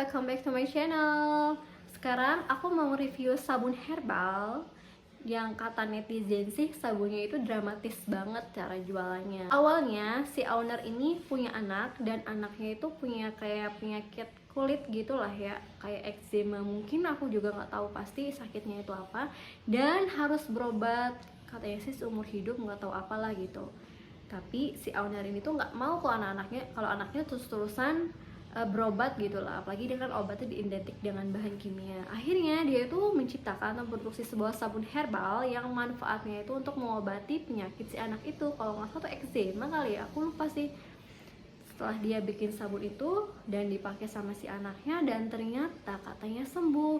welcome back to my channel. Sekarang aku mau review sabun herbal yang kata netizen sih sabunnya itu dramatis banget cara jualannya. Awalnya si owner ini punya anak dan anaknya itu punya kayak penyakit kulit gitulah ya, kayak eczema. Mungkin aku juga nggak tahu pasti sakitnya itu apa dan harus berobat katanya sih seumur hidup, nggak tahu apalah gitu. Tapi si owner ini tuh nggak mau kalau anaknya terus-terusan berobat gitu lah, apalagi dengan obatnya diidentik dengan bahan kimia. Akhirnya dia itu menciptakan atau memproduksi sebuah sabun herbal yang manfaatnya itu untuk mengobati penyakit si anak itu. Kalau nggak salah tuh eczema kali ya, aku lupa sih. Setelah dia bikin sabun itu dan dipakai sama si anaknya dan ternyata katanya sembuh.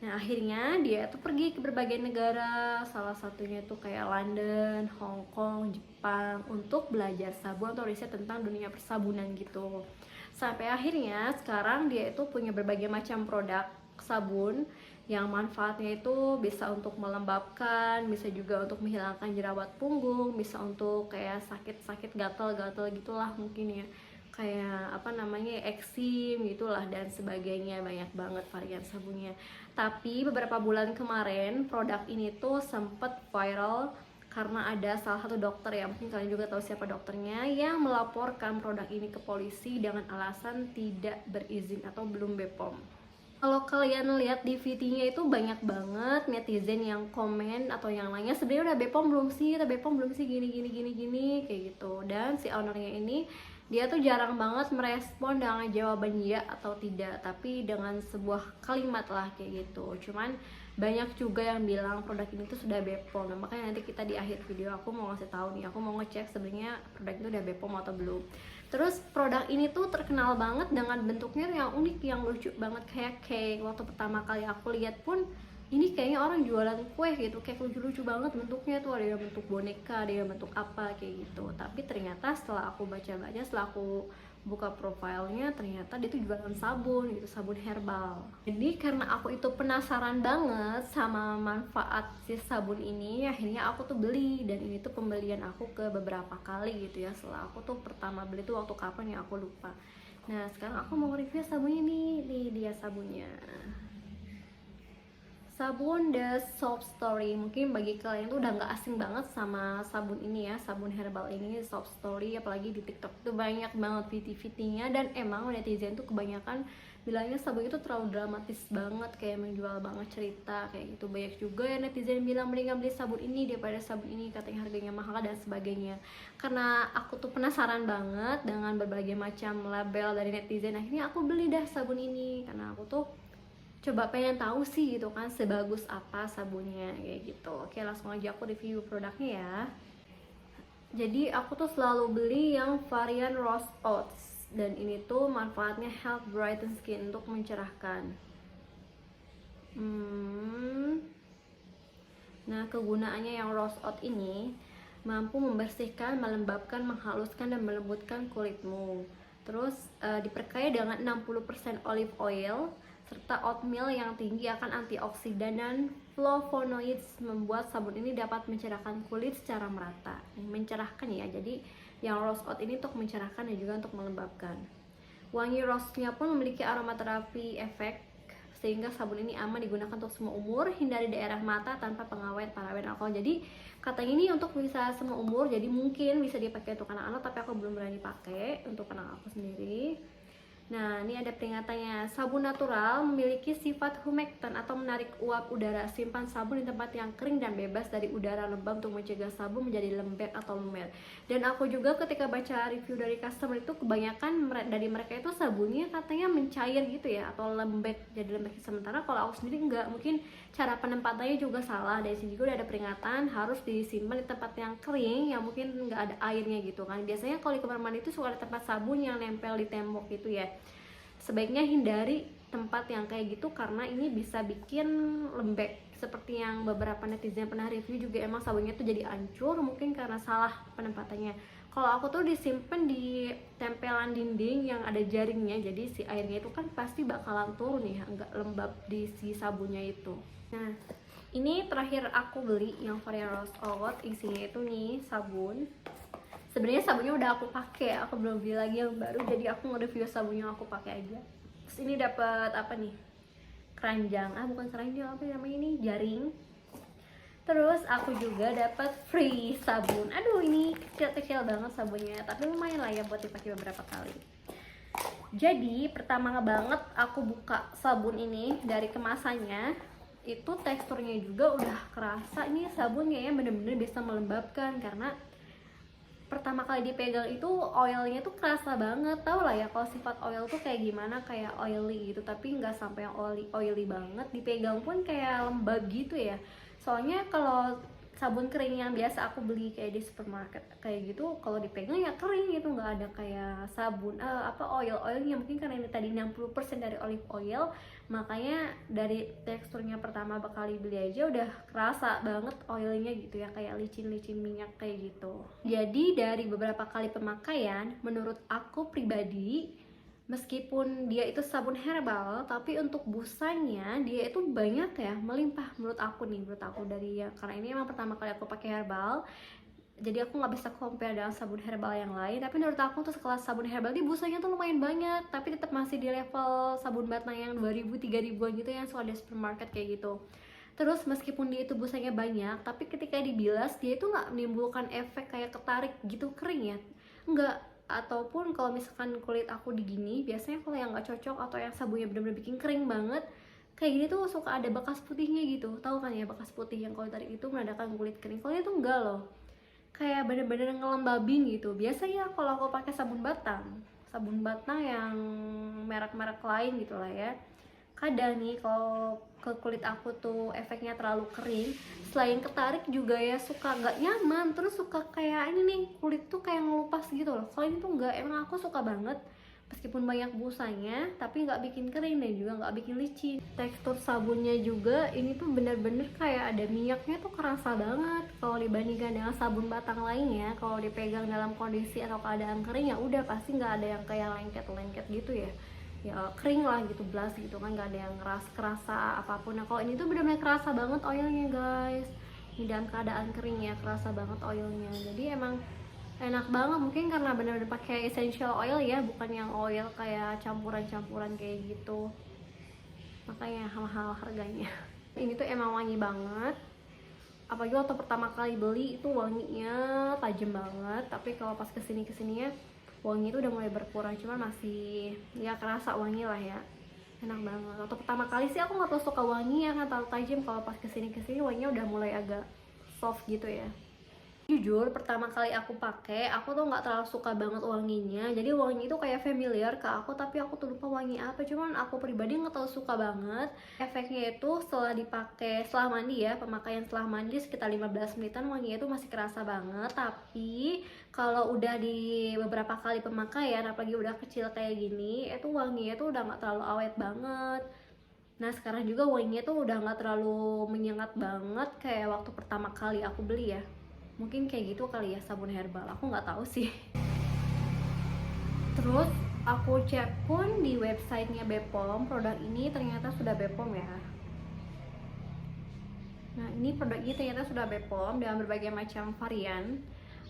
Nah akhirnya dia tuh pergi ke berbagai negara, salah satunya tuh kayak London, Hong Kong, Jepang, untuk belajar sabun atau riset tentang dunia persabunan gitu. Sampai akhirnya sekarang dia itu punya berbagai macam produk sabun yang manfaatnya itu bisa untuk melembabkan, bisa juga untuk menghilangkan jerawat punggung, bisa untuk kayak sakit-sakit gatal-gatal gitulah mungkin ya, kayak apa namanya, eksim gitulah dan sebagainya. Banyak banget varian sabunnya. Tapi beberapa bulan kemarin produk ini tuh sempet viral karena ada salah satu dokter, ya mungkin kalian juga tahu siapa dokternya, yang melaporkan produk ini ke polisi dengan alasan tidak berizin atau belum BPOM. Kalau kalian lihat di VT-nya itu banyak banget netizen yang komen atau yang lainnya, sebenarnya udah BPOM belum sih, udah BPOM belum sih, gini kayak gitu. Dan si ownernya ini dia tuh jarang banget merespon dengan jawaban iya atau tidak, tapi dengan sebuah kalimat lah kayak gitu. Cuman banyak juga yang bilang produk ini tuh sudah BPOM. Nah, makanya nanti kita di akhir video aku mau ngasih tahu nih, aku mau ngecek sebenarnya produk itu udah BPOM atau belum. Terus produk ini tuh terkenal banget dengan bentuknya yang unik, yang lucu banget, kayak cake. Waktu pertama kali aku lihat pun ini kayaknya orang jualan kue gitu, kayak lucu-lucu banget bentuknya tuh, ada yang bentuk boneka, ada yang bentuk apa kayak gitu. Tapi ternyata setelah aku baca-baca, setelah aku buka profilnya, ternyata dia tuh jualan sabun gitu, sabun herbal. Jadi karena aku itu penasaran banget sama manfaat si sabun ini, akhirnya aku tuh beli. Dan ini tuh pembelian aku ke beberapa kali gitu ya. Setelah aku tuh pertama beli tuh waktu kapan ya aku lupa. Nah sekarang aku mau review sabunnya nih dia sabunnya. Sabun The Soap Story. Mungkin bagi kalian tuh udah nggak asing banget sama sabun ini ya, sabun herbal ini, Soap Story. Apalagi di TikTok tuh banyak banget VT-VT-nya, dan emang netizen tuh kebanyakan bilangnya sabun itu terlalu dramatis banget, kayak menjual banget cerita kayak gitu. Banyak juga ya netizen bilang mendingan beli sabun ini daripada sabun ini, katanya harganya mahal dan sebagainya. Karena aku tuh penasaran banget dengan berbagai macam label dari netizen, akhirnya aku beli dah sabun ini karena aku tuh coba pengen tahu sih gitu kan, sebagus apa sabunnya kayak gitu. Oke, langsung aja aku review produknya ya. Jadi aku tuh selalu beli yang varian Rose Oats, dan ini tuh manfaatnya health brighten skin, untuk mencerahkan. Nah kegunaannya yang Rose Oats ini mampu membersihkan, melembabkan, menghaluskan, dan melembutkan kulitmu. Terus diperkaya dengan 60% olive oil serta oatmeal yang tinggi akan antioksidan dan flavonoids, membuat sabun ini dapat mencerahkan kulit secara merata. Mencerahkan ya, jadi yang Rose Oats ini untuk mencerahkan dan juga untuk melembabkan. Wangi rose-nya pun memiliki aromaterapi efek, sehingga sabun ini aman digunakan untuk semua umur. Hindari daerah mata tanpa pengawet, paraben, alkohol. Jadi katanya ini untuk bisa semua umur, jadi mungkin bisa dipakai untuk anak-anak, tapi aku belum berani pakai untuk anak aku sendiri. Nah ini ada peringatannya. Sabun natural memiliki sifat humektan atau menarik uap udara. Simpan sabun di tempat yang kering dan bebas dari udara lembab untuk mencegah sabun menjadi lembek atau lumer. Dan aku juga ketika baca review dari customer itu, kebanyakan dari mereka itu sabunnya katanya mencair gitu ya, atau lembek, jadi lembek. Sementara kalau aku sendiri enggak, mungkin cara penempatannya juga salah. Dari sini juga udah ada peringatan harus disimpan di tempat yang kering, yang mungkin nggak ada airnya gitu kan. Biasanya kalau di kamar mandi itu suka ada tempat sabun yang nempel di tembok gitu ya. Sebaiknya hindari tempat yang kayak gitu karena ini bisa bikin lembek. Seperti yang beberapa netizen pernah review juga, emang sabunnya tuh jadi hancur mungkin karena salah penempatannya. Kalau aku tuh disimpan di tempelan dinding yang ada jaringnya, jadi si airnya itu kan pasti bakalan turun ya, nggak lembab di si sabunnya itu. Nah ini terakhir aku beli yang varian Rose Oats, isinya itu nih sabun. Sebenarnya sabunnya udah aku pakai, aku belum beli lagi yang baru, jadi aku nge-review sabun yang aku pakai aja. Terus ini dapat apa nih, keranjang, bukan keranjang, apa namanya ini, jaring. Terus aku juga dapat free sabun. Aduh, ini kecil-kecil banget sabunnya, tapi lumayan lah ya buat dipakai beberapa kali. Jadi pertama banget aku buka sabun ini dari kemasannya, itu teksturnya juga udah kerasa ini sabunnya ya bener-bener bisa melembabkan, karena pertama kali dipegang itu oilnya tuh kerasa banget. Tau lah ya kalau sifat oil tuh kayak gimana, kayak oily gitu, tapi nggak sampai yang oily banget. Dipegang pun kayak lembab gitu ya. Soalnya kalau sabun kering yang biasa aku beli kayak di supermarket kayak gitu, kalau dipegang ya kering gitu, nggak ada kayak sabun oilnya. Mungkin karena ini tadi 60% dari olive oil, makanya dari teksturnya pertama kali beli aja udah kerasa banget oilnya gitu ya, kayak licin-licin minyak kayak gitu. Jadi dari beberapa kali pemakaian, menurut aku pribadi, meskipun dia itu sabun herbal, tapi untuk busanya dia itu banyak ya, melimpah menurut aku dari ya, karena ini emang pertama kali aku pakai herbal, jadi aku nggak bisa compare dengan sabun herbal yang lain. Tapi menurut aku tuh sekelas sabun herbal ini busanya tuh lumayan banyak, tapi tetap masih di level sabun batang yang 2000-3000an gitu yang suka di supermarket kayak gitu. Terus meskipun dia itu busanya banyak, tapi ketika dibilas dia itu nggak menimbulkan efek kayak ketarik gitu kering ya, nggak. Ataupun kalau misalkan kulit aku digini, biasanya kalau yang nggak cocok atau yang sabunnya bener-bener bikin kering banget kayak gini tuh suka ada bekas putihnya gitu. Tahu kan ya bekas putih yang kalau tarik itu menandakan kulit kering. Kalau itu enggak loh, kayak bener-bener ngelembabin gitu. Biasanya kalau aku pakai sabun batang yang merek-merek lain gitu lah ya, kadang nih kalau ke kulit aku tuh efeknya terlalu kering, selain ketarik juga ya suka nggak nyaman, terus suka kayak ini nih, kulit tuh kayak ngelupas gitu loh. Kalau ini tuh nggak, emang aku suka banget meskipun banyak busanya, tapi nggak bikin kering dan juga nggak bikin licin. Tekstur sabunnya juga ini tuh bener-bener kayak ada minyaknya tuh kerasa banget kalau dibandingkan dengan sabun batang lainnya. Kalau dipegang dalam kondisi atau keadaan kering ya udah pasti nggak ada yang kayak lengket-lengket gitu ya, kering lah gitu, blast gitu kan, nggak ada yang kerasa apapun. Nah kalau ini tuh benar-benar kerasa banget oilnya guys, ini dalam keadaan kering ya kerasa banget oilnya. Jadi emang enak banget, mungkin karena benar-benar pakai essential oil ya, bukan yang oil kayak campuran-campuran kayak gitu, makanya mahal harganya. Ini tuh emang wangi banget, apalagi waktu pertama kali beli itu wanginya tajam banget, tapi kalau pas kesini-kesininya wangi itu udah mulai berkurang, cuman masih ya kerasa wangi lah ya, enak banget. Waktu pertama kali sih aku nggak terlalu suka wangi ya, kan terlalu tajam. Kalau pas kesini wanginya udah mulai agak soft gitu ya. Jujur pertama kali aku pakai, aku tuh nggak terlalu suka banget wanginya. Jadi wangi itu kayak familiar ke aku, tapi aku tuh lupa wangi apa. Cuman aku pribadi nggak terlalu suka banget. Efeknya itu setelah dipakai setelah mandi ya, pemakaian setelah mandi sekitar 15 menitan, wanginya itu masih kerasa banget. Tapi kalau udah di beberapa kali pemakaian, apalagi udah kecil kayak gini, itu wanginya tuh udah nggak terlalu awet banget. Nah sekarang juga wanginya tuh udah nggak terlalu menyengat banget kayak waktu pertama kali aku beli ya. Mungkin kayak gitu kali ya sabun herbal, aku nggak tahu sih. Terus aku cek pun di websitenya Bepom, produk ini ternyata sudah Bepom ya. Nah ini produk ini ternyata sudah Bepom dalam berbagai macam varian.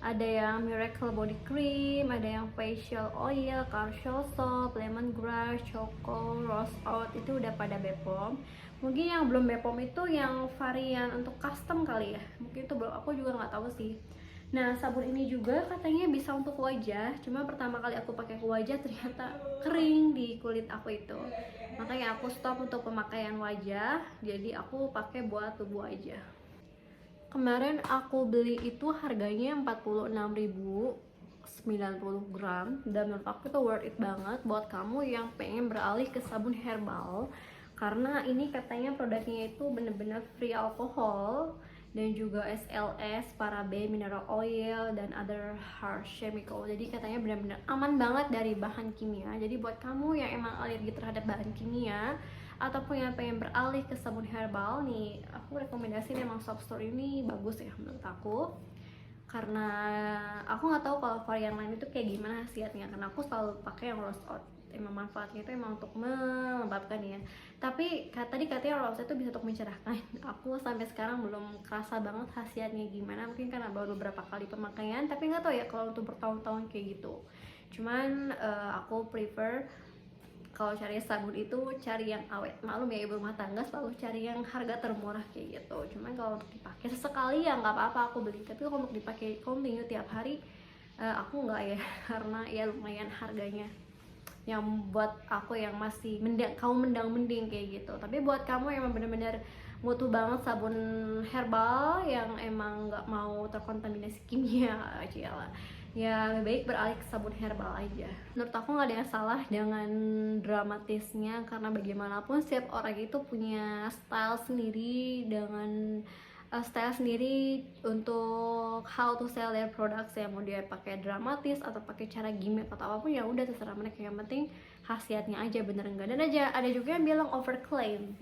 Ada yang Miracle Body Cream, ada yang Facial Oil, Carcial Soap, Lemongrass, Choco, Rose Oat, itu udah pada Bepom. Mungkin yang belum Bepom itu yang varian untuk custom kali ya, mungkin itu belum, aku juga nggak tahu sih. Nah sabun ini juga katanya bisa untuk wajah, cuma pertama kali aku pakai ke wajah ternyata kering di kulit aku itu, makanya aku stop untuk pemakaian wajah, jadi aku pakai buat tubuh aja. Kemarin aku beli itu harganya 46.000, 90 gram, dan menurut aku itu worth it banget buat kamu yang pengen beralih ke sabun herbal, karena ini katanya produknya itu bener-bener free alkohol dan juga SLS, paraben, mineral oil, dan other harsh chemical. Jadi katanya benar-benar aman banget dari bahan kimia. Jadi buat kamu yang emang alergi terhadap bahan kimia ataupun yang pengen beralih ke sabun herbal nih, aku rekomendasiin emang Soap Store ini bagus ya menurut aku. Karena aku nggak tahu kalau varian lain itu kayak gimana khasiatnya, karena aku selalu pakai yang Rose Oat. Emang manfaatnya itu emang untuk melembabkan ya. Tapi tadi katanya Rose Oat itu bisa untuk mencerahkan. Aku sampai sekarang belum kerasa banget khasiatnya gimana. Mungkin karena baru beberapa kali pemakaian, tapi nggak tahu ya kalau untuk bertahun-tahun kayak gitu. Cuman aku prefer Kalau cari sabun itu cari yang awet, maklum ya ibu rumah tangga selalu cari yang harga termurah kayak gitu. Cuman kalau untuk dipakai sesekali ya nggak apa-apa aku beli, tapi kalau untuk dipakai continue tiap hari aku nggak ya karena ya lumayan harganya yang buat aku yang masih mending kayak gitu. Tapi buat kamu yang emang bener-bener butuh banget sabun herbal yang emang nggak mau terkontaminasi kimia aja lah, ya lebih baik beralih ke sabun herbal aja. Menurut aku nggak ada yang salah dengan dramatisnya, karena bagaimanapun setiap orang itu punya style sendiri dengan style sendiri untuk how to sell their products ya. Mau dia pakai dramatis atau pakai cara gimmick atau apapun ya udah terserah mereka, yang penting khasiatnya aja bener enggak. Dan ada juga yang bilang overclaim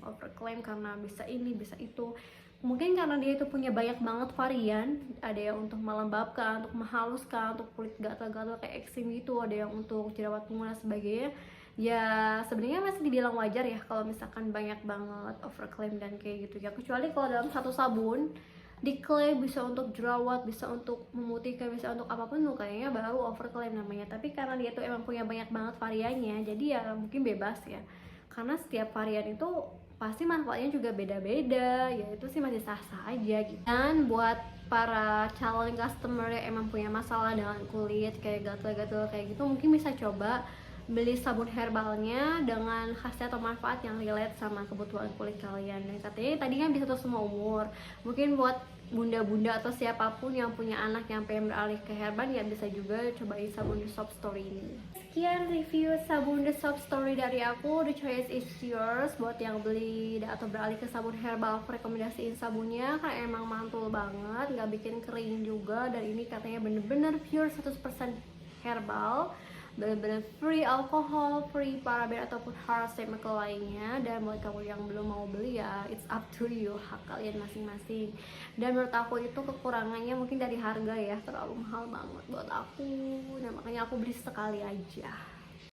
karena bisa ini bisa itu. Mungkin karena dia itu punya banyak banget varian, ada yang untuk melembabkan, untuk menghaluskan, untuk kulit gatal-gatal kayak eksim gitu, ada yang untuk jerawat pengguna sebagainya. Ya sebenarnya masih dibilang wajar ya kalau misalkan banyak banget overclaim dan kayak gitu ya, kecuali kalau dalam satu sabun diklaim bisa untuk jerawat, bisa untuk memutihkan, bisa untuk apapun tuh kayaknya baru overclaim namanya. Tapi karena dia tuh emang punya banyak banget variannya, jadi ya mungkin bebas ya, karena setiap varian itu pasti manfaatnya juga beda-beda, ya itu sih masih sah-sah aja gitu. Dan buat para calon customer yang emang punya masalah dengan kulit kayak gatal-gatal kayak gitu, mungkin bisa coba beli sabun herbalnya dengan khasiat atau manfaat yang relate sama kebutuhan kulit kalian. Dan katanya tadi kan bisa untuk semua umur, mungkin buat bunda-bunda atau siapapun yang punya anak yang pengen beralih ke herbal ya bisa juga cobain sabun The Soap Story ini. Sekian review sabun The Soap Story dari aku. The choice is yours. Buat yang beli atau beralih ke sabun herbal, aku rekomendasiin sabunnya karena emang mantul banget, nggak bikin kering juga, dan ini katanya bener-bener pure 100% herbal, benar-benar free alkohol, free paraben ataupun harsh chemical lainnya. Dan buat kamu yang belum mau beli ya it's up to you, hak kalian masing-masing. Dan menurut aku itu kekurangannya mungkin dari harga ya, terlalu mahal banget buat aku, nah makanya aku beli sekali aja.